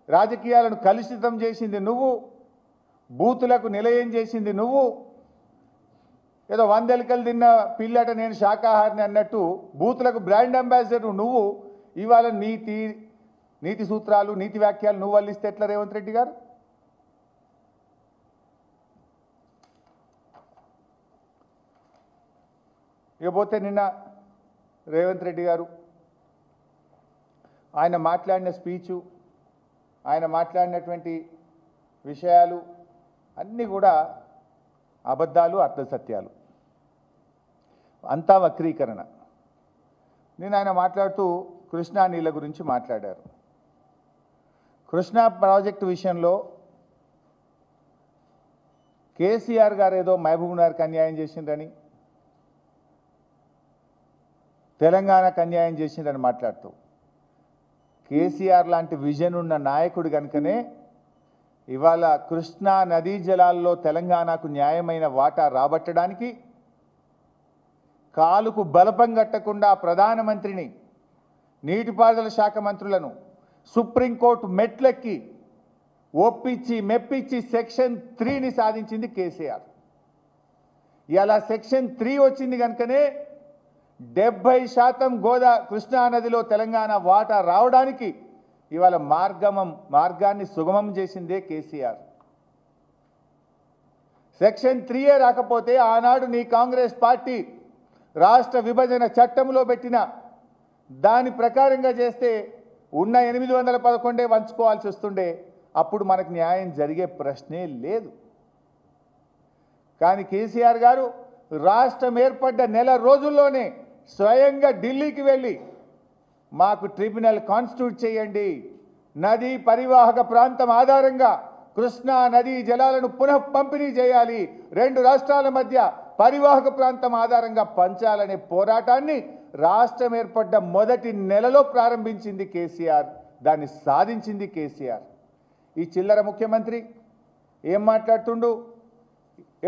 రాజకీయాలను కలుషితం చేసింది నువ్వు, బూతులకు నిలయం చేసింది నువ్వు. ఏదో 100 ఎలుకలు తిన్న పిల్లట నేను శాకాహారిని అన్నట్టు బూతులకు బ్రాండ్ అంబాసిడర్ నువ్వు. ఇవాళ నీతి సూత్రాలు, నీతి వ్యాఖ్యలు నువ్వు వల్లిస్తే ఎట్లా రేవంత్ రెడ్డి గారు? ఇకపోతే నిన్న రేవంత్ రెడ్డి గారు ఆయన మాట్లాడిన స్పీచు, ఆయన మాట్లాడినటువంటి విషయాలు అన్నీ కూడా అబద్ధాలు, అర్థసత్యాలు, అంతా వక్రీకరణ. నేను ఆయన మాట్లాడుతూ కృష్ణా నీళ్ళ గురించి మాట్లాడారు. కృష్ణా ప్రాజెక్టు విషయంలో కేసీఆర్ గారు ఏదో మహబూబ్ నగర్కి అన్యాయం చేసిండ్రని, తెలంగాణకు అన్యాయం చేసిండ్రని మాట్లాడుతూ, కేసీఆర్ లాంటి విజన్ ఉన్న నాయకుడు కనుకనే ఇవాళ కృష్ణా నదీ జలాల్లో తెలంగాణకు న్యాయమైన వాటా రాబట్టడానికి కాలుకు బలపం కట్టకుండా ప్రధానమంత్రిని, నీటిపారుదల శాఖ మంత్రులను సుప్రీంకోర్టు మెట్లెక్కి ఒప్పించి మెప్పించి సెక్షన్ 3ని సాధించింది కేసీఆర్. ఇలా సెక్షన్ 3 వచ్చింది కనుకనే 70% కృష్ణా నదిలో తెలంగాణ వాటా రావడానికి ఇవాళ మార్గాన్ని సుగమం చేసిందే కేసీఆర్. సెక్షన్ 3 రాకపోతే ఆనాడు నీ కాంగ్రెస్ పార్టీ రాష్ట్ర విభజన చట్టంలో పెట్టిన దాని ప్రకారంగా చేస్తే ఉన్న 811 వంచుకోవాల్సి వస్తుండే. అప్పుడు మనకు న్యాయం జరిగే ప్రశ్నే లేదు. కానీ కేసీఆర్ గారు రాష్ట్రం ఏర్పడ్డ నెల రోజుల్లోనే స్వయంగా ఢిల్లీకి వెళ్ళి మాకు ట్రిబ్యునల్ కాన్స్టిట్యూట్ చేయండి, నదీ పరివాహక ప్రాంతం ఆధారంగా కృష్ణా నదీ జలాలను పునః పంపిణీ చేయాలి, 2 రాష్ట్రాల మధ్య పరివాహక ప్రాంతం ఆధారంగా పంచాలనే పోరాటాన్ని రాష్ట్రం ఏర్పడ్డ మొదటి నెలలో ప్రారంభించింది కేసీఆర్. దాన్ని సాధించింది కేసీఆర్. ఈ చిల్లర ముఖ్యమంత్రి ఏం మాట్లాడుతుండు?